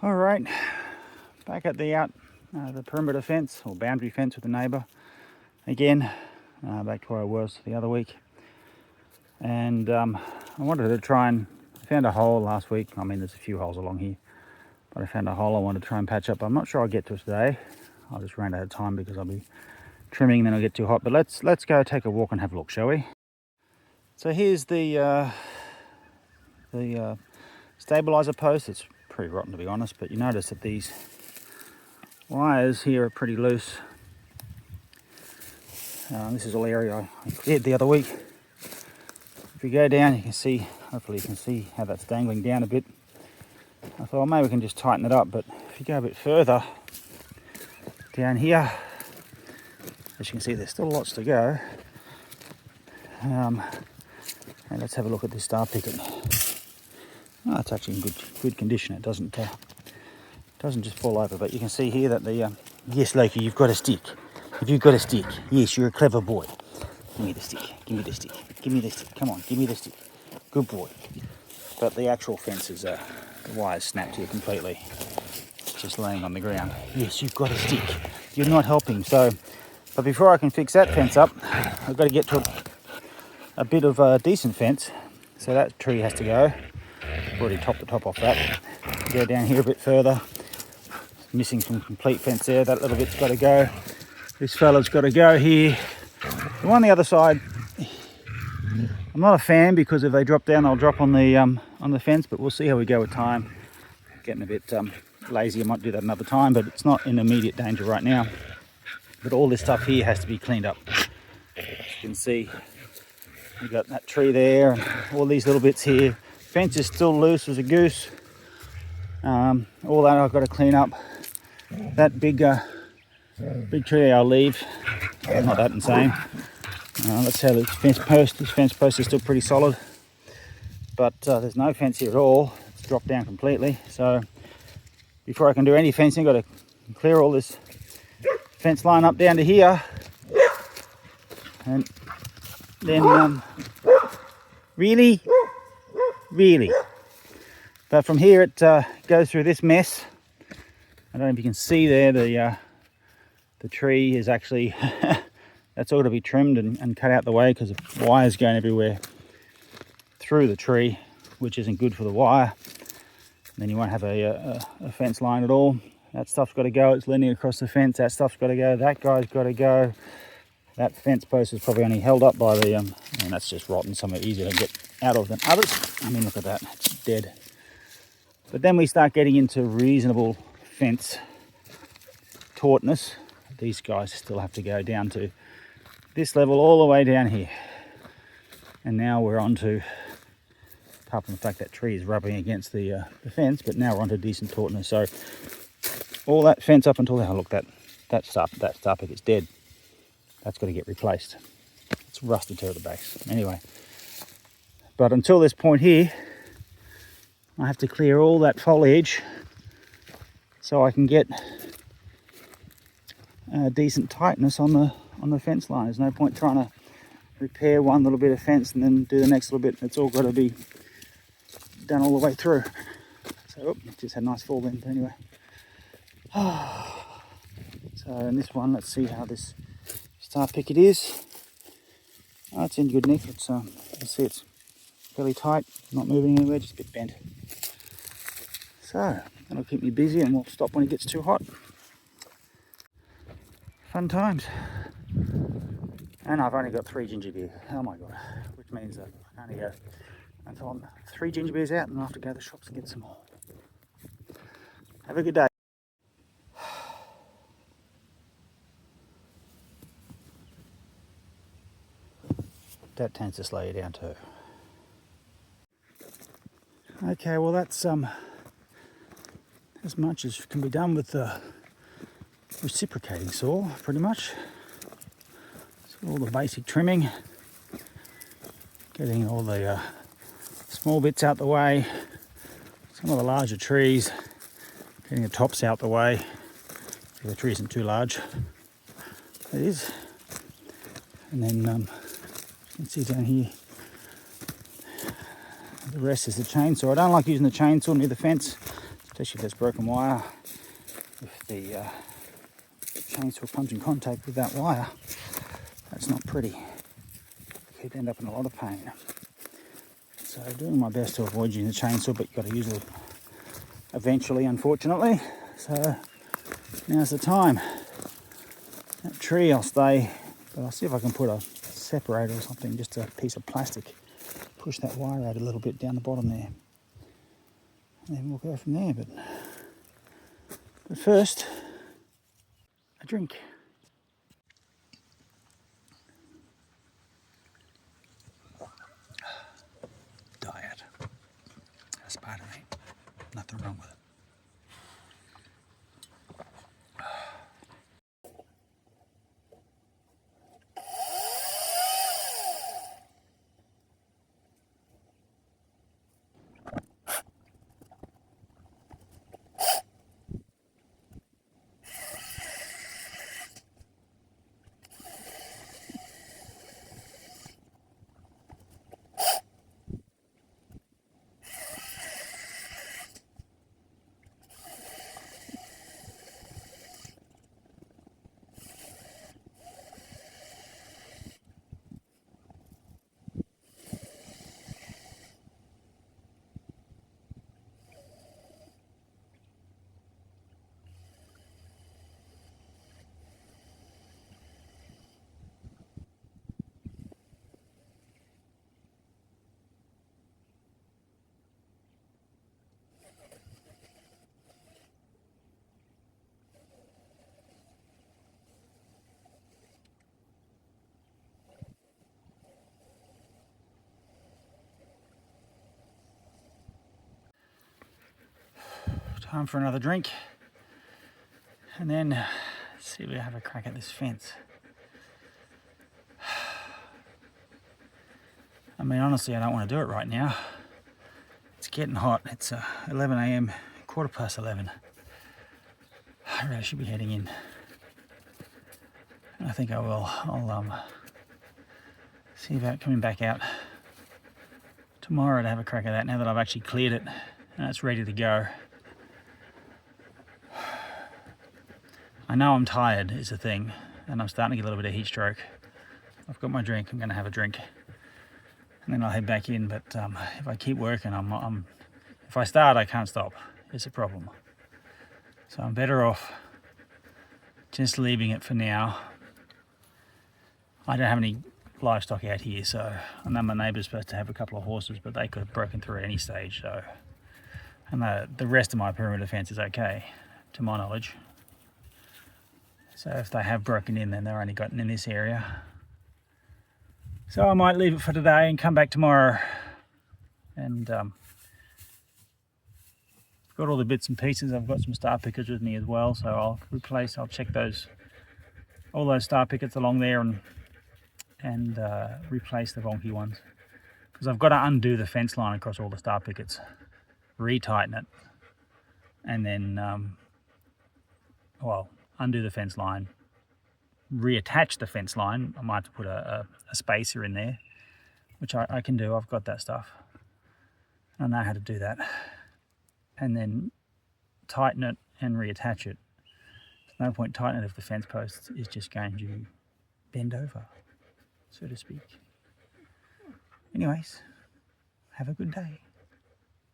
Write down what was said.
All right, back at the the perimeter fence or boundary fence with the neighbour again, back to where I was the other week. And I wanted to try and found a hole last week. I mean, there's a few holes along here, but I found a hole I wanted to try and patch up. I'm not sure I'll get to it today. I just ran out of time because I'll be trimming and then it'll get too hot. But let's go take a walk and have a look, shall we? So here's the stabilizer post. It's pretty rotten, to be honest, but you notice that these wires here are pretty loose. This is all area I cleared the other week. If you go down, you can see, hopefully you can see how that's dangling down a bit. I thought, well, maybe we can just tighten it up, but if you go a bit further down here, as you can see, there's still lots to go. And let's have a look at this star picket. Oh, it's actually in good condition. It doesn't just fall over. But you can see here that the yes, Loki, you've got a stick. If you've got a stick, yes, you're a clever boy. Give me the stick. Give me the stick. Give me the stick. Come on, give me the stick. Good boy. But the actual fence is the wire's snapped here completely. It's just laying on the ground. Yes, you've got a stick. You're not helping. So, but before I can fix that fence up, I've got to get to a bit of a decent fence. So that tree has to go. I've already topped the top off that. Go down here a bit further. Missing some complete fence there. That little bit's got to go. This fella's got to go here. The one on the other side, I'm not a fan because if they drop down, they'll drop on the fence. But we'll see how we go with time. Getting a bit lazy. I might do that another time, but it's not in immediate danger right now. But all this stuff here has to be cleaned up. As you can see, we've got that tree there and all these little bits here. Fence is still loose as a goose. All that I've got to clean up. That big tree I'll leave. I'm not that insane. Let's see how this fence post. This fence post is still pretty solid, but there's no fence here at all. It's dropped down completely. So before I can do any fencing, I've got to clear all this fence line up down to here, and then really. But from here it goes through this mess. I don't know if you can see there, the tree is actually, that's all to be trimmed and cut out the way because the wire's going everywhere through the tree, which isn't good for the wire. And then you won't have a fence line at all. That stuff's got to go. It's leaning across the fence. That stuff's got to go. That guy's got to go. That fence post is probably only held up by the, and that's just rotten, somewhere easier to get out of than others. I mean, look at that, it's dead. But then we start getting into reasonable fence tautness. These guys still have to go down to this level all the way down here. And now we're on to, apart from the fact that tree is rubbing against the fence, but now we're on to decent tautness. So all that fence up until now, look, that star picket's dead. That's got to get replaced. It's rusted to the base. Anyway, but until this point here, I have to clear all that foliage so I can get decent tightness on the fence line. There's no point trying to repair one little bit of fence and then do the next little bit. It's all got to be done all the way through. So, just had a nice fall then. Anyway, so in this one, let's see how this star picket is. Oh, it's in good nick. It's you can see it's fairly tight, not moving anywhere, just a bit bent. So that'll keep me busy, and we'll stop when it gets too hot. Fun times. And I've only got 3 ginger beer. Oh my god! Which means that I can only go until I'm 3 ginger beers out, and I'll have to go to the shops and get some more. Have a good day. That tends to slow you down too. Okay, well that's as much as can be done with the reciprocating saw, pretty much. So all the basic trimming, getting all the small bits out the way, some of the larger trees, getting the tops out the way. If the tree isn't too large, it is. And then you can see down here, the rest is the chainsaw. I don't like using the chainsaw near the fence. especially if there's broken wire. If the chainsaw comes in contact with that wire, that's not pretty. You could end up in a lot of pain. So doing my best to avoid using the chainsaw, but you've got to use it eventually, unfortunately. So now's the time. That tree I'll stay, but I'll see if I can put a separator or something, just a piece of plastic, push that wire out a little bit down the bottom there. And then we'll go from there, but first, a drink. Diet. Aspartame. Nothing wrong with it. Time for another drink, and then see if we have a crack at this fence. I mean, honestly, I don't want to do it right now. It's getting hot. It's 11 a.m., 11:15. I really should be heading in. And I think I will. I'll see about coming back out tomorrow to have a crack at that, now that I've actually cleared it and it's ready to go. I know I'm tired is the thing, and I'm starting to get a little bit of heat stroke. I've got my drink, I'm going to have a drink, and then I'll head back in. But if I keep working, if I start, I can't stop. It's a problem. So I'm better off just leaving it for now. I don't have any livestock out here, so I know my neighbour's supposed to have a couple of horses, but they could have broken through at any stage. So, and the rest of my perimeter fence is okay, to my knowledge. So if they have broken in, then they're only gotten in this area. So I might leave it for today and come back tomorrow. And got all the bits and pieces. I've got some star pickets with me as well, so I'll check all those star pickets along there and replace the wonky ones. Because I've got to undo the fence line across all the star pickets, retighten it, and then undo the fence line, reattach the fence line. I might have to put a spacer in there, which I can do. I've got that stuff. I know how to do that. And then tighten it and reattach it. There's no point tightening it if the fence post is just going to bend over, so to speak. Anyways, have a good day.